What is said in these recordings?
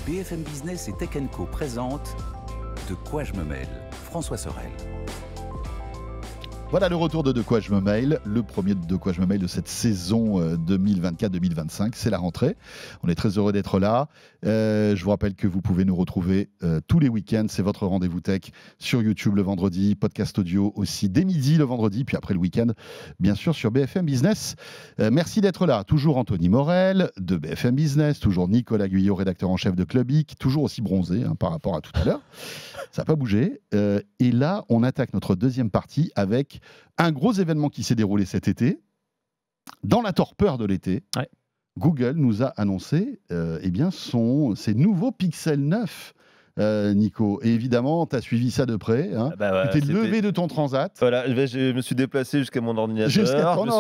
BFM Business et Tech & Co présente De quoi je me mêle, François Sorel. Voilà le retour de quoi je me mêle, le premier de quoi je me mêle de cette saison 2024-2025, c'est la rentrée. On est très heureux d'être là. Je vous rappelle que vous pouvez nous retrouver tous les week-ends, c'est votre rendez-vous tech sur YouTube le vendredi, podcast audio aussi dès midi le vendredi, puis après le week-end, bien sûr sur BFM Business. Merci d'être là. Toujours Anthony Morel de BFM Business, toujours Nicolas Guyot, rédacteur en chef de Clubic, toujours aussi bronzé par rapport à tout à l'heure. Ça n'a pas bougé. Et là, on attaque notre deuxième partie avec un gros événement qui s'est déroulé cet été. Dans la torpeur de l'été, Google nous a annoncé ses nouveaux Pixel 9. Nico, et évidemment, tu as suivi ça de près. Voilà, tu t'es levé de ton transat. Voilà, je me suis déplacé jusqu'à mon ordinateur. Je me suis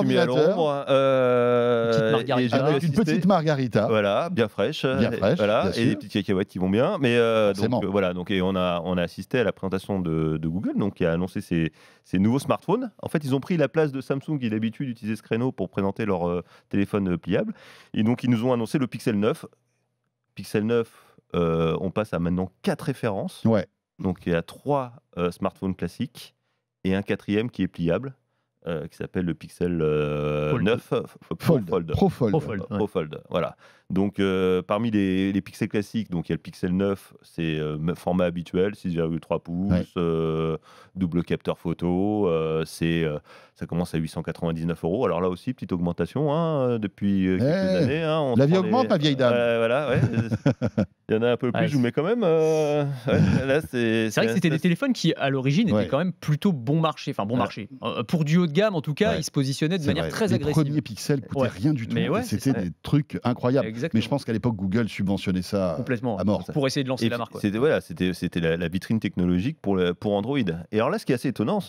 mis à l'ombre. Avec une petite margarita. Voilà, bien fraîche. Voilà, et des petites cacahuètes qui vont bien. Mais et on a assisté à la présentation de Google, donc qui a annoncé ses nouveaux smartphones. En fait, ils ont pris la place de Samsung qui a l'habitude d'utiliser ce créneau pour présenter leur téléphone pliable. Et donc, ils nous ont annoncé le Pixel 9. Pixel 9. On passe à maintenant 4 références. Ouais. Donc il y a 3 smartphones classiques et un 4e qui est pliable, qui s'appelle le Pixel 9 Pro Fold. Voilà. Donc parmi les pixels classiques, donc il y a le Pixel 9, c'est format habituel, 6,3 pouces, double capteur photo, ça commence à 899 €. Alors là aussi, petite augmentation depuis quelques années. La vie augmente, ma vieille dame. Voilà, il y en a un peu plus, je vous mets quand même. Là, c'est vrai que c'était des téléphones qui, à l'origine, étaient quand même plutôt bon marché. Enfin, bon marché. Pour du haut de gamme, en tout cas, ils se positionnaient de manière très agressive. Les premiers Pixels coûtaient rien du tout. C'était des trucs incroyables. Exactement. Mais je pense qu'à l'époque, Google subventionnait ça complètement, à mort. Pour essayer de lancer la marque. C'était la vitrine technologique pour Android. Et alors là, ce qui est assez étonnant,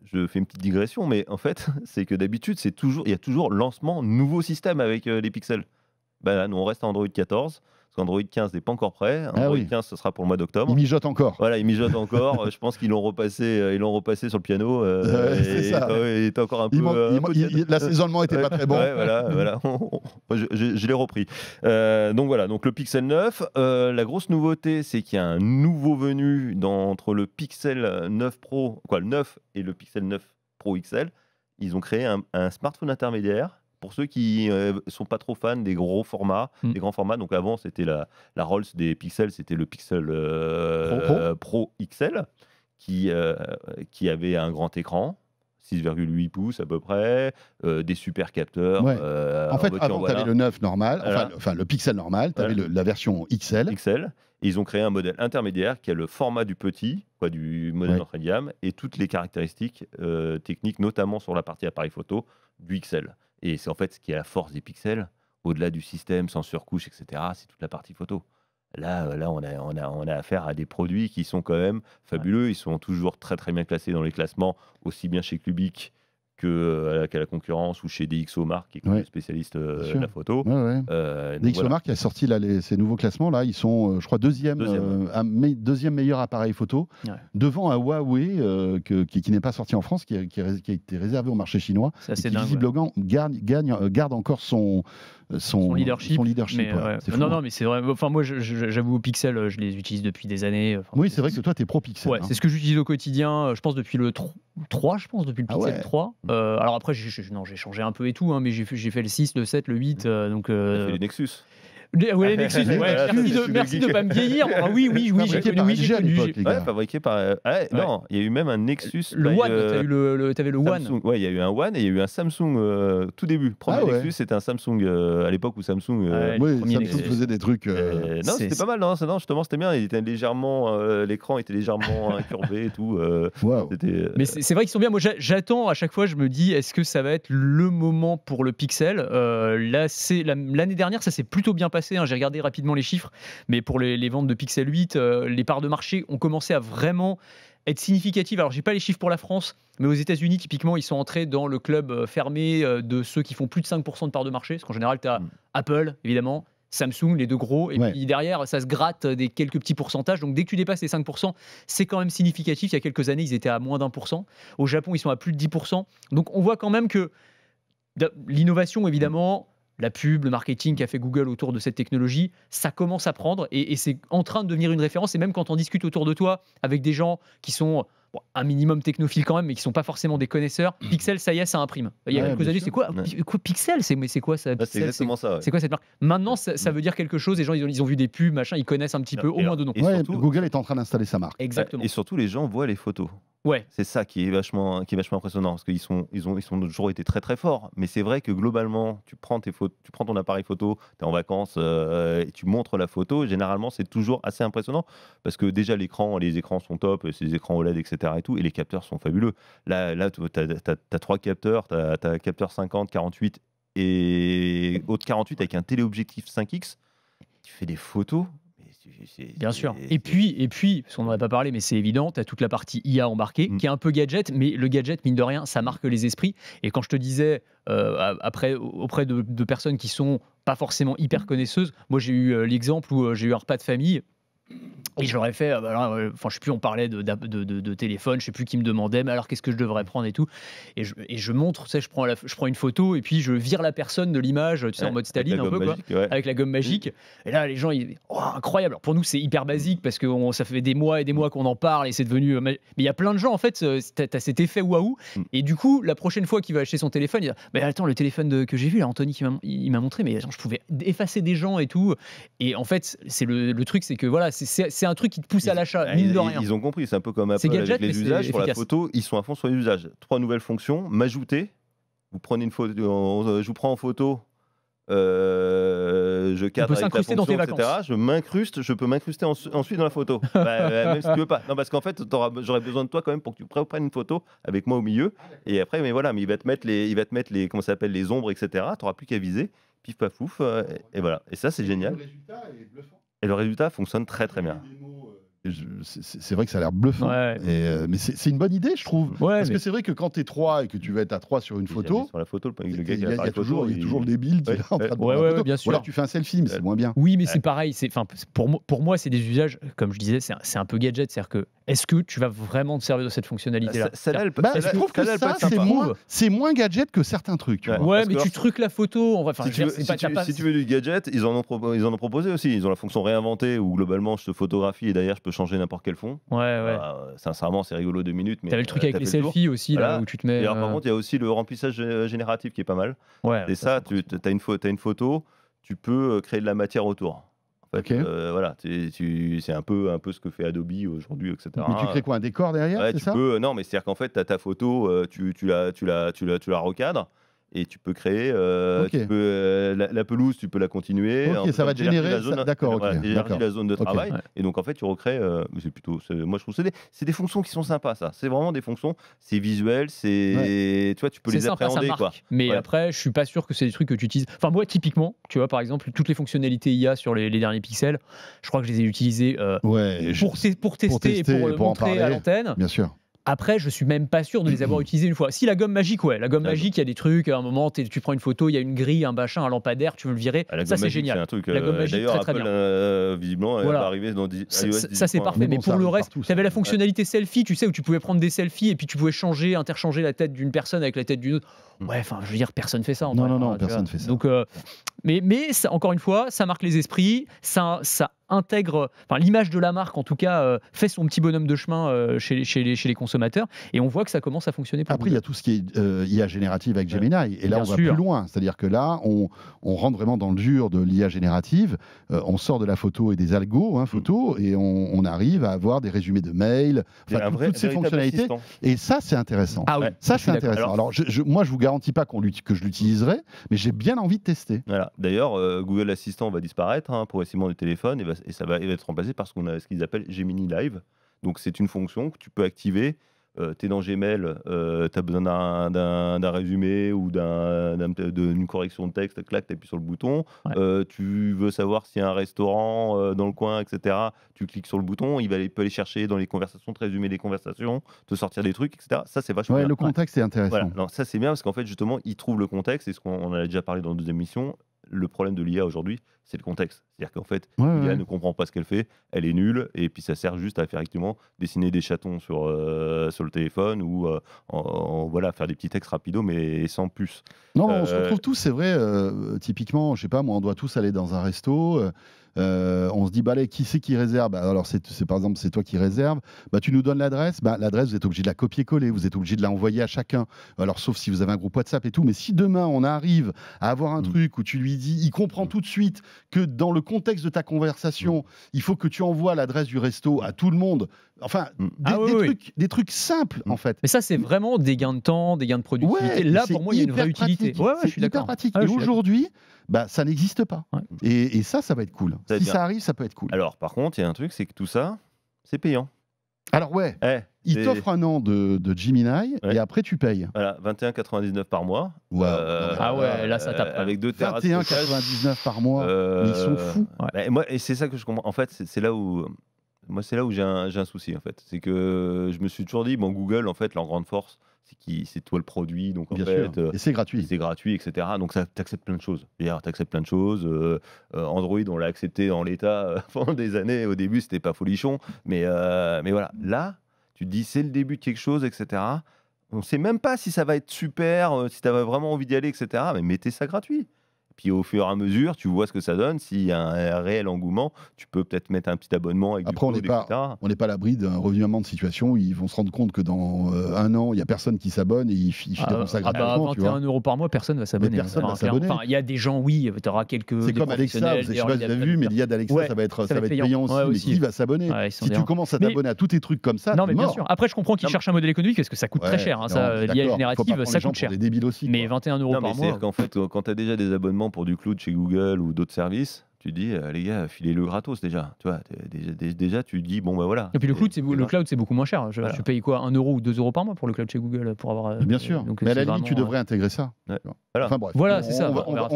je fais une petite digression, mais en fait, c'est que d'habitude, il y a toujours lancement nouveau système avec les Pixels. Là, nous, on reste à Android 14. Parce qu'Android 15 n'est pas encore prêt. Android 15, ce sera pour le mois d'octobre. Il mijote encore. Voilà, il mijote encore. Je pense qu'ils l'ont repassé sur le piano. C'est ça. Il était encore un peu. L'assaisonnement n'était pas très bon. Voilà. Je l'ai repris. Donc le Pixel 9. La grosse nouveauté, c'est qu'il y a un nouveau venu entre le Pixel 9 Pro, le 9 et le Pixel 9 Pro XL. Ils ont créé un smartphone intermédiaire. Pour ceux qui ne sont pas trop fans des gros formats, des grands formats, donc avant c'était la Rolls des Pixels, c'était le Pixel Pro XL qui avait un grand écran, 6,8 pouces à peu près, des super capteurs. En fait, avant tu avais le 9 normal, enfin le Pixel normal, tu avais la version XL. Et ils ont créé un modèle intermédiaire qui a le format du petit, du modèle entrée de gamme, et toutes les caractéristiques techniques, notamment sur la partie appareil photo, du XL. Et c'est en fait ce qui est la force des pixels, au-delà du système sans surcouche, etc., c'est toute la partie photo. Là, on a affaire à des produits qui sont quand même fabuleux. Ils sont toujours très très bien classés dans les classements, aussi bien chez Clubic qu'à la concurrence ou chez DxOMark, qui est le spécialiste de la photo. DxOMark qui a sorti ces nouveaux classements, là, ils sont, je crois, deuxième meilleur appareil photo, devant un Huawei qui n'est pas sorti en France, qui a été réservé au marché chinois, et qui visiblement garde encore son leadership. Non, mais c'est vrai. Enfin, moi, j'avoue, Pixel, je les utilise depuis des années. Oui, c'est vrai que toi, tu es pro Pixel. C'est ce que j'utilise au quotidien, je pense, depuis le 3, depuis le Pixel 3. Alors après, j'ai changé un peu et tout, mais j'ai fait le 6, le 7, le 8. Donc, fait les Nexus. Les Nexus, merci de ne pas me vieillir. Oui, fabriqué par. Non, il y a eu même un Nexus. Le One, tu avais le One. Il y a eu un One et il y a eu un Samsung tout début. Premier Nexus, c'était un Samsung à l'époque où Samsung. Samsung faisait des trucs. Non, c'était pas mal, non, justement, c'était bien. L'écran était légèrement incurvé et tout. Mais c'est vrai qu'ils sont bien. Moi, j'attends à chaque fois, je me dis, est-ce que ça va être le moment pour le Pixel ? Là, l'année dernière, ça s'est plutôt bien passé. J'ai regardé rapidement les chiffres, mais pour les ventes de Pixel 8, les parts de marché ont commencé à vraiment être significatives. Alors, j'ai pas les chiffres pour la France, mais aux États-Unis, typiquement, ils sont entrés dans le club fermé de ceux qui font plus de 5% de parts de marché. Parce qu'en général, tu as Apple, évidemment, Samsung, les deux gros, et puis derrière, ça se gratte des quelques petits pourcentages. Donc, dès que tu dépasses les 5%, c'est quand même significatif. Il y a quelques années, ils étaient à moins d'1%. Au Japon, ils sont à plus de 10%. Donc, on voit quand même que l'innovation, évidemment, la pub, le marketing qu'a fait Google autour de cette technologie, ça commence à prendre et c'est en train de devenir une référence. Et même quand on discute autour de toi avec des gens qui sont un minimum technophiles quand même, mais qui ne sont pas forcément des connaisseurs, Pixel, ça y est, ça imprime. Il y a quelques années, c'est quoi Pixel? C'est quoi ça? C'est exactement ça. C'est quoi cette marque? Maintenant, ça veut dire quelque chose. Les gens, ils ont vu des pubs, machin, ils connaissent un petit peu, au moins de nom. Google est en train d'installer sa marque. Exactement. Et surtout, les gens voient les photos. Ouais. C'est ça qui est vachement impressionnant, parce qu'ils ont toujours été très très forts. Mais c'est vrai que globalement, tu prends ton appareil photo, tu es en vacances et tu montres la photo. Généralement, c'est toujours assez impressionnant, parce que déjà les écrans sont top, c'est des écrans OLED, etc. Et tout, et les capteurs sont fabuleux. Là, tu as 3 capteurs, tu as capteur 50, 48 et haute 48 avec un téléobjectif 5X. Tu fais des photos. Bien sûr. Et puis, parce qu'on n'en a pas parlé, mais c'est évident, tu as toute la partie IA embarquée, qui est un peu gadget, mais le gadget, mine de rien, ça marque les esprits. Et quand je te disais, auprès de personnes qui sont pas forcément hyper connaisseuses, moi j'ai eu l'exemple où j'ai eu un repas de famille. Et je leur ai fait, je sais plus, on parlait de téléphone, je sais plus qui me demandait, mais alors qu'est-ce que je devrais prendre et tout. Et je montre, tu sais, je prends une photo et puis je vire la personne de l'image, tu sais, en mode Staline un peu, avec la gomme magique. Et là, les gens, ils disent, oh, incroyable. Alors pour nous, c'est hyper basique parce que ça fait des mois et des mois qu'on en parle et c'est devenu. Mais il y a plein de gens, en fait, tu as cet effet waouh. Et du coup, la prochaine fois qu'il va acheter son téléphone, il dit, mais attends, le téléphone que j'ai vu, là, Anthony, il m'a montré, mais attends, je pouvais effacer des gens et tout. Et en fait, c'est le truc, c'est que voilà, c'est un truc qui te pousse à l'achat, mine de rien. Ils ont compris, c'est un peu comme Apple gadget, avec les usages. Pour la photo, ils sont à fond sur les usages. 3 nouvelles fonctions, m'ajouter. Vous prenez une photo, je vous prends en photo, je cadre avec la fonction, etc. Je peux m'incruster ensuite dans la photo. Même si tu veux pas. Non, parce qu'en fait, j'aurais besoin de toi quand même pour que tu prennes une photo avec moi au milieu. Et après, mais voilà, mais il va te mettre les comment ça s'appelle, les ombres, etc. Tu n'auras plus qu'à viser. Pif paf pouf. Et voilà. Et ça, c'est génial. Le résultat est bluffant. Et le résultat fonctionne très très bien. C'est vrai que ça a l'air bluffant. Ouais. Mais c'est une bonne idée, je trouve. Ouais, parce que c'est vrai que quand tu es 3 et que tu vas être à 3 sur une photo, sur la photo, il y a toujours le débile qui est là en train de prendre la photo. bien sûr. Ou alors tu fais un selfie, mais c'est moins bien. Oui, mais c'est pareil. Pour moi, c'est des usages, comme je disais, c'est un peu gadget. C'est-à-dire que, est-ce que tu vas vraiment te servir de cette fonctionnalité-là? Je trouve que ça, c'est moins gadget que certains trucs. Tu vois. Ouais, mais tu truques la photo. Si tu veux du gadget, ils en ont proposé aussi. Ils ont la fonction réinventer où globalement je te photographie et derrière je peux changer n'importe quel fond. Ouais. Sincèrement, c'est rigolo 2 minutes. T'avais le truc avec les selfies aussi, là où tu te mets. Et alors, par contre, il y a aussi le remplissage génératif qui est pas mal. Ouais. Et ça, tu as une photo, tu peux créer de la matière autour. En fait, voilà, c'est un peu ce que fait Adobe aujourd'hui, etc. Mais tu crées quoi, un décor derrière, c'est ça? Non, mais c'est-à-dire qu'en fait, tu as ta photo, tu la recadres. Et tu peux créer la pelouse, tu peux la continuer. Ok, ça va te générer. D'accord, la zone de travail. Et donc en fait, tu recrées. Moi, je trouve que c'est des fonctions qui sont sympas. Ça, c'est vraiment des fonctions. C'est visuel, tu vois, tu peux les appréhender, quoi. Mais après, je suis pas sûr que c'est des trucs que tu utilises. Enfin, moi, typiquement, tu vois, par exemple, toutes les fonctionnalités IA sur les derniers pixels, je crois que je les ai utilisées pour tester et pour montrer à l'antenne. Bien sûr. Après, je suis même pas sûr de les avoir utilisés une fois. Si la gomme magique, la gomme magique, il y a des trucs, à un moment, tu prends une photo, il y a une grille, un machin, un lampadaire, tu veux le virer. Ça, c'est génial. C'est un truc, la gomme magique, d'ailleurs, très bien. Visiblement, elle va arriver dans iOS 10. Ça, c'est parfait. Mais pour le reste, tu avais la fonctionnalité selfie, tu sais, où tu pouvais prendre des selfies et puis tu pouvais interchanger la tête d'une personne avec la tête d'une autre. Ouais, enfin, je veux dire, personne fait ça. Non, personne fait ça. Donc, mais ça, encore une fois, ça marque les esprits, ça intègre, l'image de la marque en tout cas fait son petit bonhomme de chemin chez les consommateurs et on voit que ça commence à fonctionner. Après, il y a tout ce qui est IA générative avec Gemini et là on va plus loin, c'est-à-dire que là on rentre vraiment dans le dur de l'IA générative, on sort de la photo et des algos photo et on arrive à avoir des résumés de mails, toutes ces fonctionnalités et ça c'est intéressant. Ça c'est intéressant. Alors moi je vous garantis pas que je l'utiliserai, mais j'ai bien envie de tester. Voilà. D'ailleurs, Google Assistant va disparaître progressivement des téléphones et ça va être remplacé par ce qu'ils appellent Gemini Live. Donc c'est une fonction que tu peux activer. Tu es dans Gmail, tu as besoin d'un résumé ou d'une correction de texte, clac, tu appuies sur le bouton. Tu veux savoir s'il y a un restaurant dans le coin, etc. Tu cliques sur le bouton, il peut aller chercher dans les conversations, te résumer les conversations, te sortir des trucs, etc. Ça, c'est vachement bien. Le contexte est intéressant. Voilà. Alors, ça, c'est bien parce qu'en fait, justement, il trouve le contexte, et on en a déjà parlé dans 2 émissions. Le problème de l'IA aujourd'hui, c'est le contexte. C'est-à-dire qu'en fait, Ouais, l'IA ouais. ne comprend pas ce qu'elle fait, elle est nulle, et puis ça sert juste à effectivement dessiner des chatons sur le téléphone ou voilà, faire des petits textes rapidos, mais sans plus. Non, on se Euh, retrouve tous, c'est vrai. Typiquement, je sais pas, moi, on doit tous aller dans un resto. On se dit, bah, allez, qui c'est qui réserve? Bah, alors, par exemple, c'est toi qui réserve. Bah, tu nous donnes l'adresse. Bah, l'adresse, vous êtes obligé de la copier-coller. Vous êtes obligé de la envoyer à chacun. Alors, sauf si vous avez un groupe WhatsApp et tout. Mais si demain, on arrive à avoir un truc où tu lui dis, il comprend tout de suite que dans le contexte de ta conversation, il faut que tu envoies l'adresse du resto à tout le monde. Enfin, des trucs simples, en fait. Mais ça, c'est vraiment des gains de temps, des gains de productivité. Ouais, Là, c'est pour moi, il y a une vraie hyper utilité. pratique. Ouais, je C'est suis hyper d'accord. pratique. Ah, Et je suis d'accord. aujourd'hui, bah, ça n'existe pas. Ouais. Et ça va être cool. Si C'est-à-dire- ça arrive, ça peut être cool. Alors, par contre, il y a un truc, c'est que tout ça, c'est payant. Alors ouais, il c'est- t'offre un an de Gemini Ouais. et après tu payes. Voilà, 21,99 par mois. Wow. Ah ouais, là, ça tape. Avec 2 Tera de stockage. 21,99 par mois. Mais ils sont fous. Ouais. Bah, moi, et c'est ça que je comprends. En fait, c'est là où. Moi, c'est là où j'ai un souci, en fait. C'est que je me suis toujours dit, bon, Google, en fait, leur grande force, c'est toi le produit. Donc, en Bien fait, sûr. Et c'est gratuit. c'est gratuit, etc. Donc, ça t'acceptes plein de choses. T'acceptes plein de choses. Android, on l'a accepté en l'état pendant des années. Au début, c'était pas folichon. Mais voilà. Là, tu te dis, c'est le début de quelque chose, etc. On sait même pas si ça va être super, si tu as vraiment envie d'y aller, etc. Mais mettez ça gratuit. Puis au fur et à mesure, tu vois ce que ça donne. S'il y a un réel engouement, tu peux peut-être mettre un petit abonnement avec Après, on du n'est cloud, pas, etc. on n'est pas à l'abri d'un revirement de situation où ils vont se rendre compte que dans un an, il n'y a personne qui s'abonne et ils fileront ça gratuitement. Tu vois. 21 € par mois, personne va s'abonner. personne va clairement. s'abonner. Enfin, il y a des gens, oui, tu auras quelques. C'est des comme Alexa, professionnels, je des sais pas si vous avez early vu, mais adopters. l'IA d'Alexa, Ouais, ça va être ça va être payant aussi. Ouais, Mais aussi. qui va s'abonner? Ouais, ils sont Si tu bien. commences à Mais- t'abonner à tous tes trucs comme ça, Non, t'es mais bien mort. sûr. Après, je comprends qu'ils Non, cherchent un modèle économique parce que ça coûte Ouais, très cher. non, Ça, je suis l'IA d'accord. Faut pas générative, prendre ça les gens coûte cher. pour des débiles aussi. Mais quoi. 21 € Non, mais par mois. c'est-à-dire qu'en fait, quand tu as déjà des abonnements pour du cloud chez Google ou d'autres services, tu dis, les gars, filez-le gratos déjà. Tu vois, déjà, tu dis, bon, bah voilà. Et puis le cloud, Et le voilà. cloud, c'est beaucoup moins cher. Voilà. Tu payes quoi, 1 € ou 2 € par mois pour le cloud chez Google pour avoir. Bien sûr. donc Mais à la c'est limite, tu vraiment, devrais intégrer ça. Ouais. Tu vois. Voilà. Enfin bref. Voilà, c'est ça, On va, on verra ça.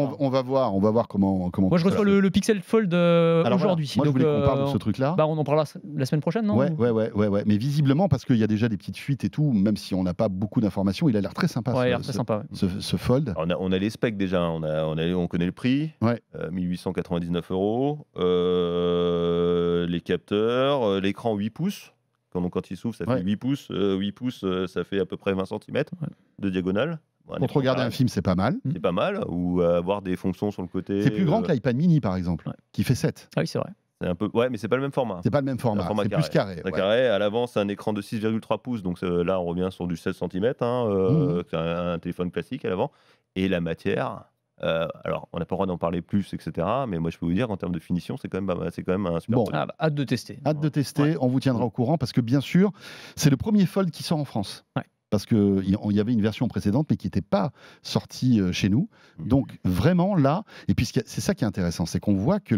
on va voir comment. Moi, je tout ça reçois se- le Pixel Fold Alors, aujourd'hui. voilà. Moi, je Donc, voulais qu'on parle de ce truc-là. bah, on en parlera la semaine prochaine, non? Ouais. Mais visiblement, parce qu'il y a déjà des petites fuites et tout, même si on n'a pas beaucoup d'informations, il a l'air très sympa. Ouais, il a l'air très sympa. Ouais. Ce Fold. Alors, on a les specs déjà, on connaît le prix, Ouais. 1899 €, les capteurs, l'écran 8 pouces, quand il s'ouvre ça fait Ouais. 8 pouces, 8 pouces ça fait à peu près 20 cm de diagonale. Bon, Pour te regarder un film, c'est pas mal. c'est pas mal, ou avoir des fonctions sur le côté. C'est plus grand que l'iPad mini, par exemple, Ouais. qui fait 7. Ah oui, c'est vrai. C'est un peu, ouais, mais c'est pas le même format. C'est pas le même format, Un format c'est plus carré. Très ouais. carré. À l'avant, c'est un écran de 6,3 pouces, donc là, on revient sur du 16 cm, c'est un téléphone classique à l'avant. Et la matière, alors, on n'a pas le droit d'en parler plus, etc. Mais moi, je peux vous dire qu'en termes de finition, c'est quand même un super Bon. produit. Ah, bah, hâte de tester. Hâte de tester, on vous tiendra au courant parce que bien sûr, c'est le premier Fold qui sort en France. Ouais. Parce qu'il y avait une version précédente mais qui n'était pas sortie chez nous. Donc vraiment là, et puis c'est ça qui est intéressant, c'est qu'on voit que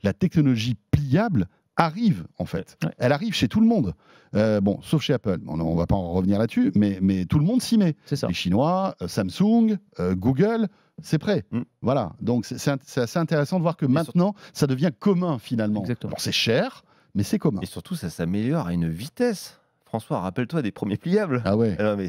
la technologie pliable arrive en fait. Ouais. Elle arrive chez tout le monde. Bon, sauf chez Apple. On ne va pas en revenir là-dessus, mais tout le monde s'y met. C'est ça. Les Chinois, Samsung, Google, c'est prêt. Voilà. Donc c'est assez intéressant de voir que maintenant, ça devient commun finalement. Exactement. Bon, c'est cher, mais c'est commun. Et surtout, ça s'améliore à une vitesse. François, rappelle-toi des premiers pliables. Ah ouais. Ah non, mais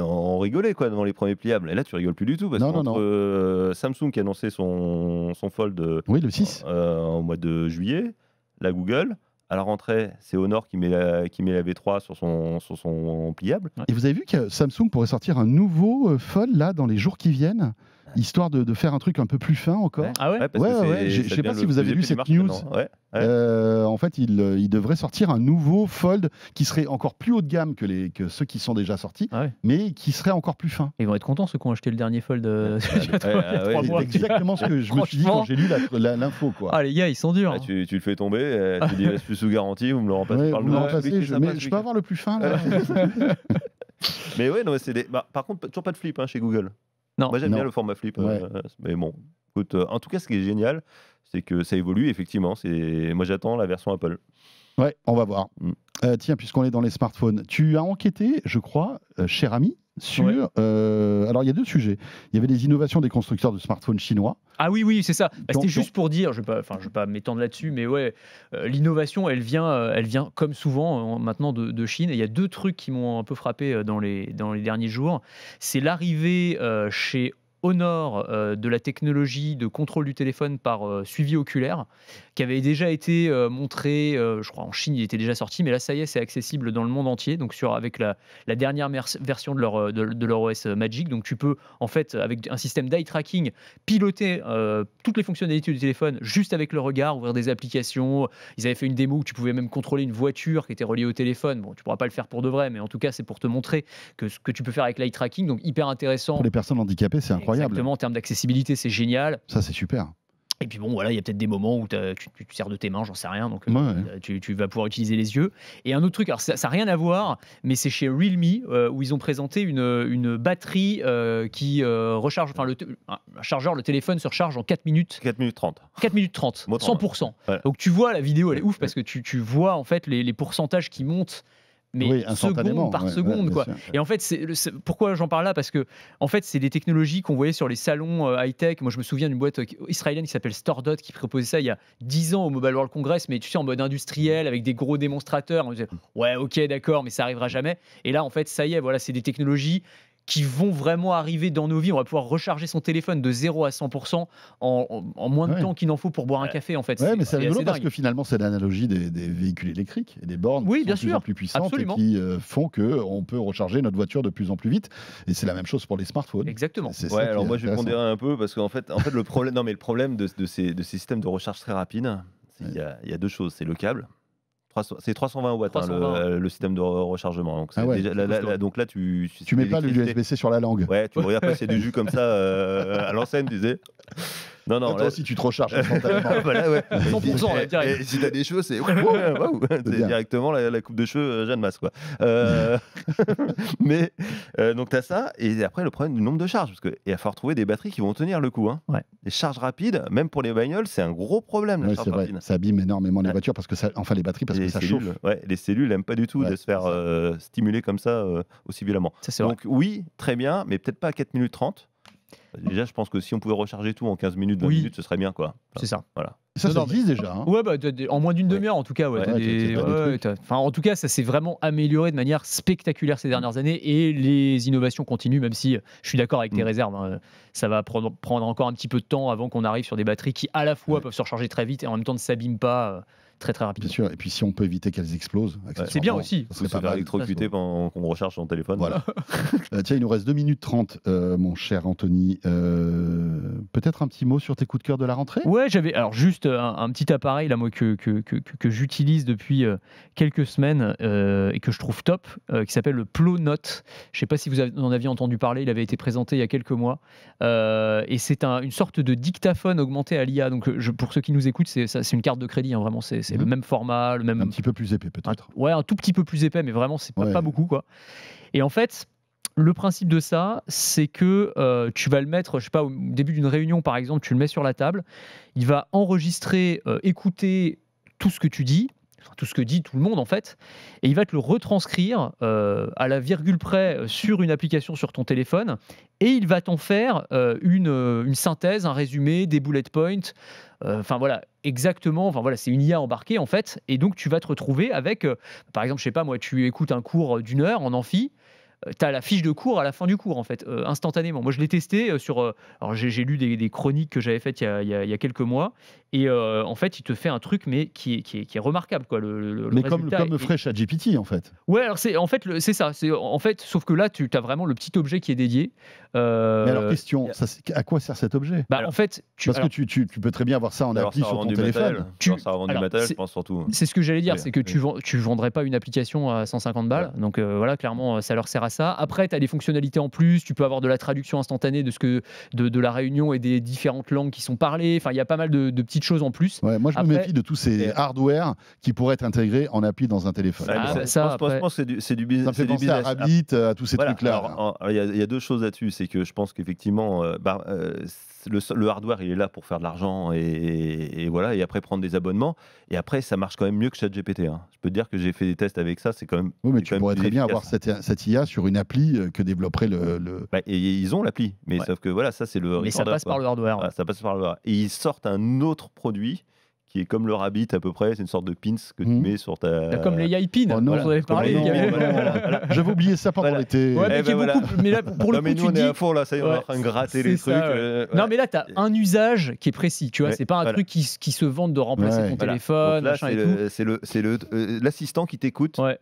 on rigolait quoi devant les premiers pliables. Et là, tu rigoles plus du tout parce Non, qu'entre Samsung qui a annoncé son Fold Oui, le 6. au mois de juillet, la Google. À la rentrée, c'est Honor qui met la V3 sur son pliable. Et vous avez vu que Samsung pourrait sortir un nouveau Fold là dans les jours qui viennent, histoire de faire un truc un peu plus fin encore. Ouais. Ah ouais? parce que Ouais. Je ça sais pas devient si le vous avez plus vu épais du cette marché news. maintenant. Ouais. En fait, il devrait sortir un nouveau Fold qui serait encore plus haut de gamme que ceux qui sont déjà sortis, Ah ouais. mais qui serait encore plus fin. Ils vont être contents ceux qui ont acheté le dernier Fold il y a ouais, 3 mois. C'est exactement ce que je me suis dit quand j'ai lu l'info. Quoi. Ah les gars, ils sont durs. Ah, hein. tu le fais tomber, tu dis je suis sous garantie, vous me le remplacez Ouais, par vous le me nouveau. remplacez, Oui, c'est sympa, mais ce je peux avoir le plus fin là. Mais ouais, non, c'est des. Par contre, toujours pas de flip chez Google. Non. Moi, j'aime Non. bien le format flip. Ouais. Mais bon, écoute, en tout cas, ce qui est génial, c'est que ça évolue. Effectivement, moi, j'attends la version Apple. Ouais, on va voir. Mm. Tiens, puisqu'on est dans les smartphones, tu as enquêté, je crois, cher ami, sur. Ouais. Alors, il y a deux sujets. Il y avait les innovations des constructeurs de smartphones chinois. Ah oui, c'est ça. Bah, Donc- C'était juste pour dire, je vais pas m'étendre là-dessus, mais ouais, l'innovation, elle vient comme souvent maintenant de Chine. Et il y a deux trucs qui m'ont un peu frappé dans les derniers jours. C'est l'arrivée chez Honor de la technologie de contrôle du téléphone par suivi oculaire, qui avait déjà été montré, je crois en Chine, il était déjà sorti, mais là, ça y est, c'est accessible dans le monde entier, donc avec la dernière version de leur OS Magic. Donc tu peux, en fait, avec un système d'eye tracking, piloter toutes les fonctionnalités du téléphone juste avec le regard, ouvrir des applications. Ils avaient fait une démo où tu pouvais même contrôler une voiture qui était reliée au téléphone. Bon, tu pourras pas le faire pour de vrai, mais en tout cas, c'est pour te montrer que ce que tu peux faire avec l'eye tracking, donc hyper intéressant. Pour les personnes handicapées, c'est incroyable. Exactement, en termes d'accessibilité, c'est génial. Ça, c'est super. Et puis bon, voilà, il y a peut-être des moments où tu sers de tes mains, j'en sais rien, donc Ouais. tu vas pouvoir utiliser les yeux. Et un autre truc, alors ça n'a rien à voir, mais c'est chez Realme, où ils ont présenté une batterie qui recharge, enfin un chargeur, le téléphone se recharge en 4 minutes. 4 minutes 30. 4 minutes 30, 100%. Ouais. Donc tu vois, la vidéo, elle est ouf, parce que tu vois en fait les pourcentages qui montent. Mais oui, instantanément, seconde par seconde, quoi. sûr. Et en fait, pourquoi j'en parle là? Parce que, en fait, c'est des technologies qu'on voyait sur les salons high-tech. Moi, je me souviens d'une boîte israélienne qui s'appelle StoreDot qui proposait ça il y a 10 ans au Mobile World Congress, mais tu sais, en mode industriel, avec des gros démonstrateurs. On disait, ouais, ok, d'accord, mais ça arrivera jamais. Et là, en fait, ça y est, voilà, c'est des technologies qui vont vraiment arriver dans nos vies. On va pouvoir recharger son téléphone de 0 à 100% en moins de temps qu'il n'en faut pour boire un café, en fait. Ouais, mais c'est rigolo parce dingue. que finalement, c'est l'analogie des véhicules électriques et des bornes Oui, qui bien sont de plus sûr. en plus puissantes Absolument. et qui font qu'on peut recharger notre voiture de plus en plus vite. Et c'est la même chose pour les smartphones. Exactement. C'est Ouais, ça alors qui est moi je vais intéressant. pondérer un peu parce qu'en fait, le problème, non, mais le problème de ces systèmes de recharge très rapide, c'est qu'il y a deux choses. C'est le câble. C'est 320 watts 320. Le système de rechargement. Donc, Ah ouais, déjà, donc là, tu Tu mets pas l'USB-C sur la langue. Ouais, tu regardes passer du jus comme ça à l'ancienne, tu disais. Non, Toi là, aussi, tu te recharges instantanément. voilà, ouais. 100%, là, direct. Et si t'as des cheveux, c'est waouh, c'est bien. directement la coupe de cheveux Jeanne Masse, quoi. Mais donc t'as ça, et après le problème du nombre de charges, parce qu'il va falloir trouver des batteries qui vont tenir le coup. Hein. Ouais. Les charges rapides, même pour les bagnoles, c'est un gros problème. La Ouais, charge c'est vrai, rapide. ça abîme énormément les Ouais. voitures parce que ça, enfin les batteries parce que ça cellules, chauffe. ouais, les cellules n'aiment pas du tout Ouais, de se faire stimuler comme ça aussi violemment. Ça, c'est vrai. Donc oui, très bien, mais peut-être pas à 4 minutes 30. Déjà, je pense que si on pouvait recharger tout en 15 minutes, 20 Oui. minutes, ce serait bien, quoi. C'est ça. Voilà. Ça, Non, ça non, mais- existe déjà. Hein. Ouais, bah, en moins d'une demi-heure en tout cas. Ouais, Ouais, t'as t'as des des trucs. enfin, en tout cas, ça s'est vraiment amélioré de manière spectaculaire ces dernières années et les innovations continuent, même si je suis d'accord avec tes réserves. Hein, ça va prendre encore un petit peu de temps avant qu'on arrive sur des batteries qui à la fois peuvent se recharger très vite et en même temps ne s'abîment pas très très Bien rapidement. sûr. Et puis si on peut éviter qu'elles explosent, C'est bien aussi. ça Faut serait se pas faire mal. électrocuter pendant qu'on recharge son téléphone. Voilà. Tiens, il nous reste 2 minutes 30, mon cher Anthony. Peut-être un petit mot sur tes coups de cœur de la rentrée. Ouais, j'avais alors juste un petit appareil là, moi, que j'utilise depuis quelques semaines et que je trouve top, qui s'appelle le Plonote. Je ne sais pas si vous en aviez entendu parler, il avait été présenté il y a quelques mois. Et c'est une sorte de dictaphone augmenté à l'IA. Donc, pour ceux qui nous écoutent, c'est une carte de crédit, hein, vraiment, c'est le même format, le même. Un petit peu plus épais peut-être. Ouais, un tout petit peu plus épais, mais vraiment, c'est Ouais. pas beaucoup, quoi. Et en fait, le principe de ça, c'est que tu vas le mettre, je sais pas, au début d'une réunion, par exemple, tu le mets sur la table, il va enregistrer, écouter tout ce que tu dis, enfin, tout ce que dit tout le monde, en fait, et il va te le retranscrire à la virgule près sur une application sur ton téléphone, et il va t'en faire une synthèse, un résumé, des bullet points. Enfin voilà, exactement. Enfin voilà, c'est une IA embarquée en fait, et donc tu vas te retrouver avec, par exemple, je sais pas moi, tu écoutes un cours d'1 heure en amphi. Tu as la fiche de cours à la fin du cours, en fait, instantanément. Moi, je l'ai testé sur. Alors, j'ai lu des chroniques que j'avais faites il y a quelques mois. Et en fait, il te fait un truc, mais qui est remarquable. Quoi. Mais comme résultat Fresh à GPT en fait. Ouais, alors c'est ça. En fait, sauf que là, tu as vraiment le petit objet qui est dédié. Mais alors, question, à quoi sert cet objet? Bah, en fait, Parce que tu peux très bien avoir ça en Alors, appli ça sur revend ton du téléphone. matériel. Ça revend du alors, matériel, c'est- je pense surtout. C'est ce que j'allais dire, Oui, c'est que tu vendrais pas une application à 150 balles. Donc voilà, clairement, ça leur sert à ça. Après, tu as des fonctionnalités en plus. Tu peux avoir de la traduction instantanée de la réunion et des différentes langues qui sont parlées. Enfin, il y a pas mal de petites choses en plus. Ouais, moi, je me Après- méfie de tous ces hardware qui pourraient être intégrés en appli dans un téléphone. Ouais, mais Ah, ça, bah, ça, je pense après- que c'est du Ça me business. fait penser à Rabbit, à tous ces Voilà. trucs-là. Alors, il y a deux choses là-dessus. C'est que je pense qu'effectivement, le hardware, il est là pour faire de l'argent et voilà, et après prendre des abonnements. Et après, ça marche quand même mieux que ChatGPT. Hein. Je peux te dire que j'ai fait des tests avec ça. C'est quand même. Oui, mais c'est tu quand même pourrais plus très bien efficace. avoir cette IA sur une appli que développerait le... Bah, et ils ont l'appli, mais Ouais. sauf que voilà, ça c'est le. Mais ça recorder, passe quoi. par le hardware. Voilà, ça passe par le hardware. Et ils sortent un autre produit qui est comme le Rabbit à peu près. C'est une sorte de pins que tu mets sur ta. Comme les Yaipin, Oh non, vous en avez parlé. non, j'avais oublié ça pendant l'été. Ouais, mais, Eh ben voilà. mais là, pour le Non, coup, mais tu nous on te est dis. à fond là, ça y est, on est en train de gratter les c'est trucs. ça, Non, mais là, tu as un usage qui est précis. Tu vois, Ouais, c'est pas un voilà. truc qui se vante de remplacer ton Voilà. téléphone, Donc là, machin et tout. c'est l'assistant qui t'écoute, Ouais.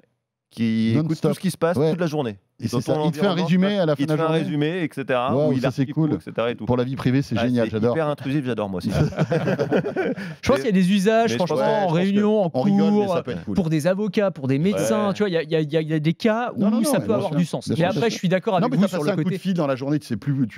qui écoute Non-stop. tout ce qui se passe Ouais. toute la journée. Et c'est Dans ça. ton Il te fait un environnement, résumé à la fin Il de te la fait un journée. résumé, etc. Waouh, où il ça, c'est archive cool. tout, etc. et tout. Pour la vie privée, c'est Ah, génial, j'adore. C'est hyper intrusif, j'adore moi aussi. Je pense qu'il y a des usages, Mais je franchement, pense- ouais, en je pense réunion, en On rigole, mais cours, ça peut être cool. pour des avocats, pour des médecins. Ouais. Tu vois, il y a des cas où Non, ça mais peut bien avoir sûr. du sens. Bien Mais sûr, après, bien je suis d'accord Non, avec mais vous t'as sur passé le un coup de côté. fil dans la journée, tu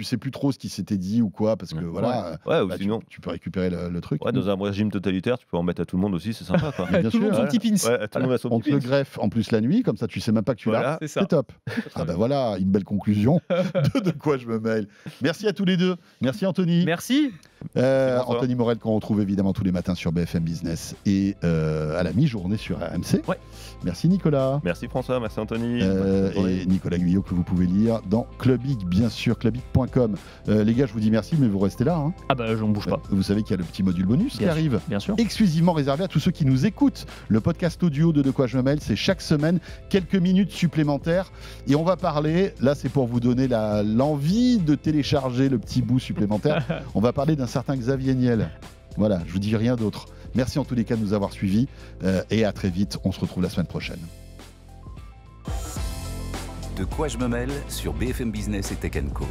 sais plus trop ce qui s'était dit ou quoi, parce que voilà, Ouais, ou bah, sinon. tu peux récupérer le truc. Ouais, dans un régime totalitaire, tu peux en mettre à tout le monde aussi, c'est sympa. Quoi. Bien Tout le monde sûr, son petit pins. Ouais, tout le monde a son On petit te le pins. greffe en plus la nuit, comme ça tu sais même pas que tu l'as. Voilà. C'est ça. C'est top. Ah bah voilà, une belle conclusion de quoi je me mêle. Merci à tous les deux. Merci Anthony. Merci. Merci, François. Anthony Morel qu'on retrouve évidemment tous les matins sur BFM Business et à la mi-journée sur RMC. Ouais. Merci Nicolas. Merci François, merci Anthony. Bonne journée. Et Nicolas Guyot que vous pouvez lire dans Clubic, bien sûr, clubic.com. Les gars, je vous dis merci, mais vous restez là. Hein. Ah bah, j'en bouge pas. Vous savez qu'il y a le petit module bonus qui Bien sûr. arrive. Bien sûr. Exclusivement réservé à tous ceux qui nous écoutent. Le podcast audio de quoi je me mêle, c'est chaque semaine quelques minutes supplémentaires. Et on va parler, là c'est pour vous donner l'envie de télécharger le petit bout supplémentaire. On va parler d'un certain Xavier Niel. Voilà, je vous dis rien d'autre. Merci en tous les cas de nous avoir suivis et à très vite. On se retrouve la semaine prochaine. De quoi je me mêle sur BFM Business et Tech & Co.